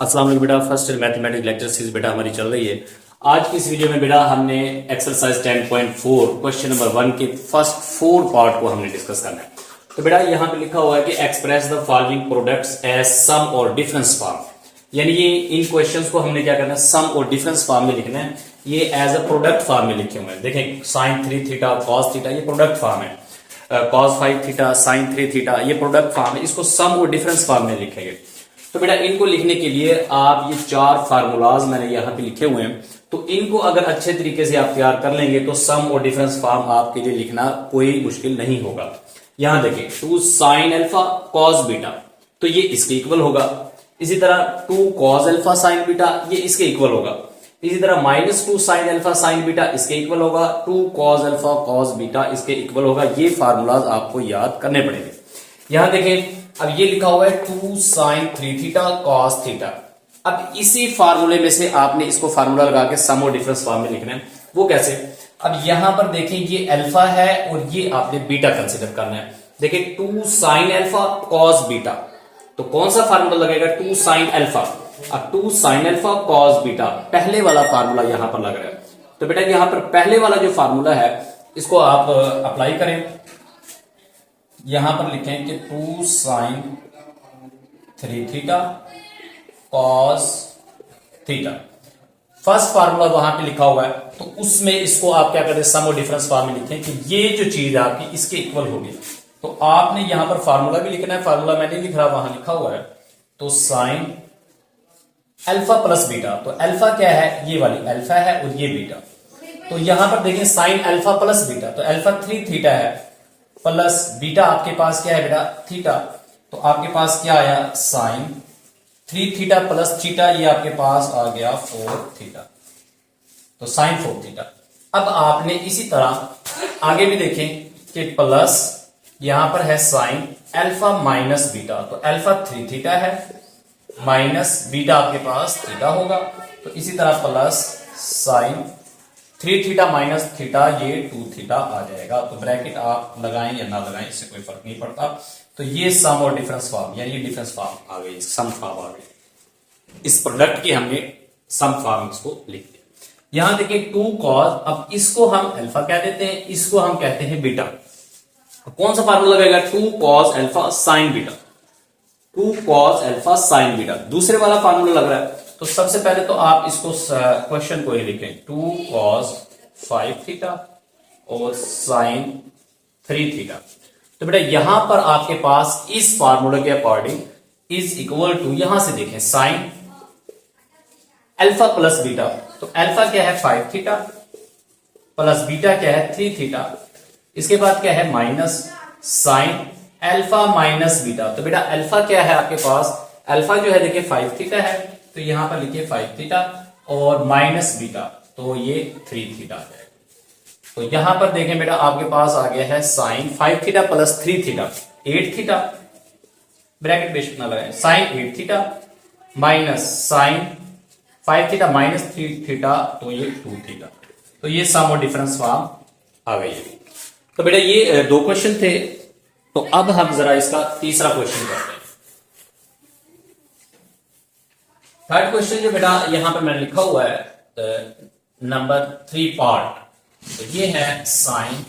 अस्सलाम वालेकुम बेटा। फर्स्ट मैथमेटिक्स लेक्चर सीरीज बेटा हमारी चल रही है। आज की इस वीडियो में बेटा हमने एक्सरसाइज 10.4 क्वेश्चन नंबर 1 के फर्स्ट 4 पार्ट को हमने डिस्कस करना है। तो बेटा यहाँ पे लिखा हुआ है कि express the following products as sum और डिफरेंस फॉर्म, यानी ये इन क्वेश्चंस को हमने क्या करना है, सम और डिफरेंस फॉर्म में लिखना है। ये एज अ प्रोडक्ट फॉर्म में लिखे हुए हैं। देखें साइन 3 थीटा कॉस थीटा ये प्रोडक्ट फॉर्म है, कॉस 5 थीटा साइन 3 थीटा ये प्रोडक्ट फॉर्म है। इसको सम और डिफरेंस फॉर्म में लिखेंगे। तो बेटा इनको लिखने के लिए आप ये 4 फार्मूलाज मैंने यहाँ पे लिखे हुए हैं, तो इनको अगर अच्छे तरीके से आप तैयार कर लेंगे तो सम और डिफरेंस फॉर्म आपके लिए लिखना कोई मुश्किल नहीं होगा। यहां देखें 2 साइन अल्फा कॉस बीटा, तो ये इसके इक्वल होगा। इसी तरह 2 कॉस अल्फा साइन बीटा ये इसके इक्वल होगा। इसी तरह -2 साइन अल्फा साइन बीटा इसके इक्वल होगा। 2 कॉस अल्फा कॉस बीटा इसके इक्वल होगा। ये फार्मूलाज आपको याद करने पड़ेंगे। यहां देखें अब ये लिखा हुआ है 2 साइन 3 थीटा कॉस थीटा। अब इसी फार्मूले में से आपने इसको फार्मूला लगा के सम और डिफरेंस फॉर्म में लिखना है। वो कैसे? अब यहां पर देखें ये अल्फा है और ये आपने बीटा कंसीडर करना है। देखिए 2 साइन अल्फा कॉस बीटा, तो कौन सा फार्मूला लगेगा? 2 साइन अल्फा। अब 2 साइन अल्फा कॉस बीटा पहले वाला फार्मूला यहां पर लग रहा है। तो बेटा यहां पर पहले वाला जो फार्मूला है इसको आप अप्लाई करें। यहां पर लिखें कि 2 sine 3 theta cos theta, first formula वहां पे लिखा हुआ है, तो उसमें इसको आप क्या करते हैं, सम और डिफरेंस फॉर्म में लिखें कि ये जो चीज है आपकी इसके इक्वल होगी। तो आपने यहां पर फार्मूला भी लिखना है, फार्मूला मैंने लिख रहा वहां लिखा हुआ है। तो साइन अल्फा प्लस बीटा, तो अल्फा क्या है, ये वाली अल्फा है और ये बीटा। तो यहां पर देखें साइन अल्फा प्लस बीटा, तो अल्फा 3 थीटा है प्लस बीटा आपके पास क्या है बेटा थीटा, तो आपके पास क्या आया साइन 3 थीटा प्लस थीटा, ये आपके पास आ गया 4 थीटा, तो साइन 4 थीटा। अब आपने इसी तरह आगे भी देखें कि प्लस यहां पर है साइन अल्फा माइनस बीटा, तो अल्फा 3 थीटा है माइनस बीटा आपके पास थीटा होगा। तो इसी तरह plus sign 3 theta minus theta ये 2 थीटा आ जाएगा। तो ब्रैकेट आप लगाएं या ना लगाएं इससे कोई फर्क नहीं पड़ता। तो ये सम और डिफरेंस फॉर्म यानी ये डिफरेंस फॉर्म आ गई, सम फॉर्म आ गई। इस प्रोडक्ट की हमने सम फॉर्म इसको लिख दिया। यहां देखिए 2 कॉस, अब इसको हम अल्फा कह देते हैं, इसको हम कहते हैं बीटा। कौन सा फार्मूला लगेगा? 2 cos alpha sign beta, 2 cos alpha sign beta दूसरे वाला फार्मूला लग रहा है। तो सबसे पहले तो आप इसको क्वेश्चन को ही लिखें 2 कॉस 5 थीटा और साइन 3 थीटा। तो बेटा यहां पर आपके पास इस फार्मूले के अकॉर्डिंग इज इक्वल टू, यहां से देखें साइन अल्फा प्लस बीटा, तो अल्फा क्या है 5 थीटा प्लस बीटा क्या है 3 थीटा। इसके बाद क्या है minus sine alpha minus beta, तो बेटा अल्फा क्या है आपके पास, अल्फा जो है देखिए 5 थीटा है, तो यहां पर लिखिए 5 थीटा और माइनस बीटा, तो ये 3 थीटा आ जाएगा। तो यहां पर देखें बेटा आपके पास आ गया है sine 5 theta plus 3 theta 8 theta, bracket बेशक ना लगाएं, sine 8 theta minus sine 5 theta minus 3 theta, तो ये 2 थीटा। तो ये सम और डिफरेंस फॉर्म आ गई है। तो बेटा ये 2 क्वेश्चन थे। तो अब हम जरा इसका तीसरा क्वेश्चन करते हैं। थर्ड क्वेश्चन जो बेटा यहां पर मैंने लिखा हुआ है नंबर 3 पार्ट, तो ये है साइन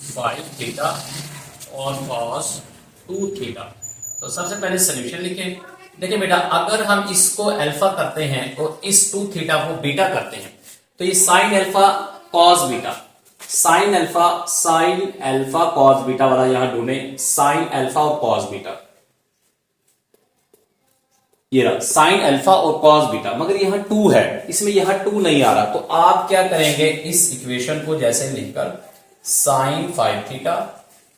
5 थीटा और कॉस 2 थीटा। तो सबसे पहले सॉल्यूशन लिखें। देखिए बेटा अगर हम इसको अल्फा करते हैं और इस 2 थीटा को बीटा करते हैं, तो ये sine alpha cos beta, sine alpha cos beta वाला यहां ढूंढे, साइन अल्फा और कॉस बीटा, ये रहा साइन अल्फा और कॉस बीटा, मगर यहां 2 है, इसमें यहां 2 नहीं आ रहा। तो आप क्या करेंगे, इस इक्वेशन को जैसे लिखकर साइन 5 थीटा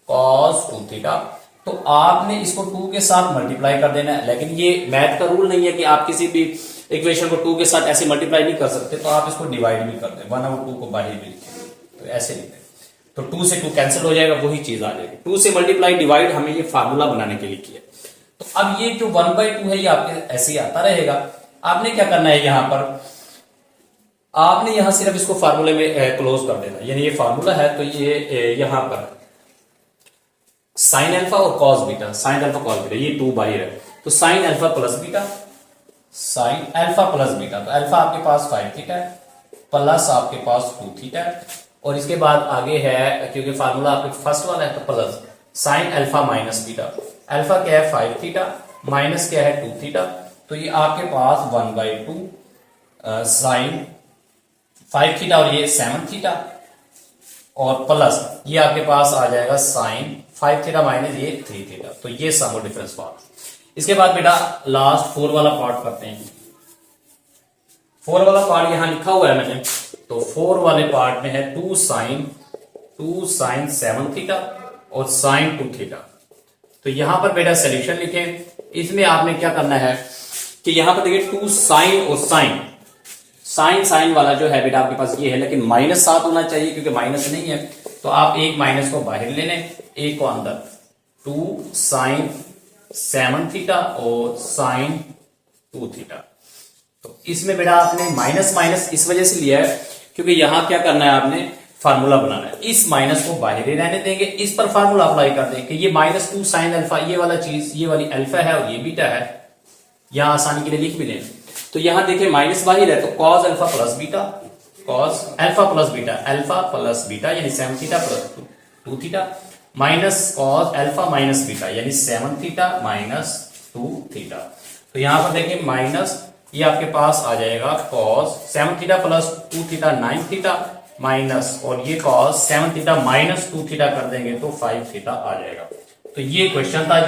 कॉस 2 थीटा, तो आपने इसको 2 के साथ मल्टीप्लाई कर देना है। लेकिन ये मैथ का रूल नहीं है कि आप किसी भी इक्वेशन को 2 के साथ ऐसे मल्टीप्लाई नहीं कर सकते, तो आप इसको डिवाइड भी कर दें, 1 और 2 को बाहर भी लिखें, तो ऐसे लिखें, तो 2 से 2 कैंसिल हो जाएगा, वही चीज आ जाएगी। 2 से मल्टीप्लाई डिवाइड हमें ये फार्मूला बनाने के लिए किया। तो अब ये जो 1/2 है ये आपके ऐसे ही आता रहेगा। आपने क्या करना है, यहां पर आपने यहां सिर्फ इसको फार्मूले में क्लोज कर देना, यानी ये फार्मूला है तो ये यहां पर साइन अल्फा और cos beta, sine alpha cos beta, ये 2 बाहर है, तो sine alpha plus beta sine alpha plus beta. तो अल्फा आपके पास 5 थीटा है प्लस आपके पास 2 थीटा है, और इसके बाद आगे है, क्योंकि फार्मूला आपके फर्स्ट वाला है तो plus sine alpha minus beta. Alpha क्या है 5 थीटा, माइनस क्या है 2 थीटा, तो ये आपके पास 1/2 साइन 5 थीटा और ये 7 थीटा, और प्लस ये आपके पास आ जाएगा साइन 5 थीटा माइनस ये 3 थीटा। तो ये सम और डिफरेंस पार्ट। इसके बाद बेटा लास्ट 4 वाला पार्ट करते हैं। 4 वाला पार्ट यहां लिखा हुआ है मैंने, तो 4 वाले पार्ट में है 2 साइन 7 थीटा और साइन 2 थीटा। तो यहां पर बेटा सोल्यूशन लिखें। इसमें आपने क्या करना है कि यहां पर देखिए 2 साइन और साइन वाला जो है बेटा आपके पास ये है, लेकिन माइनस साथ होना चाहिए क्योंकि माइनस नहीं है, तो आप एक माइनस को बाहर ले लें, एक को अंदर। 2 साइन 7 थीटा और साइन 2 थीटा। तो इसमें बेटा आपने माइनस इस वजह से लिया है क्योंकि यहां क्या करना है, आपने फार्मूला बनाना है। इस माइनस को बाहर ही रहने देंगे, इस पर फार्मूला अप्लाई कर देंगे कि ये -2 साइन अल्फा, ये वाला चीज, ये वाली अल्फा है और ये बीटा है। यहां आसानी के लिए लिख भी लें। तो यहां देखिए माइनस बाहर है, तो cos alpha plus beta, cos alpha plus beta, alpha plus beta यानी 7 theta plus 2 theta, minus cos alpha minus beta यानी 7 थीटा माइनस 2 थीटा। तो यहां पर देखिए माइनस ये आपके पास आ जाएगा cos 7 theta plus 2 theta 9 theta, minus और ये कॉस 7 थीटा माइनस 2 थीटा कर देंगे तो 5 थीटा आ जाएगा। तो ये क्वेश्चन था।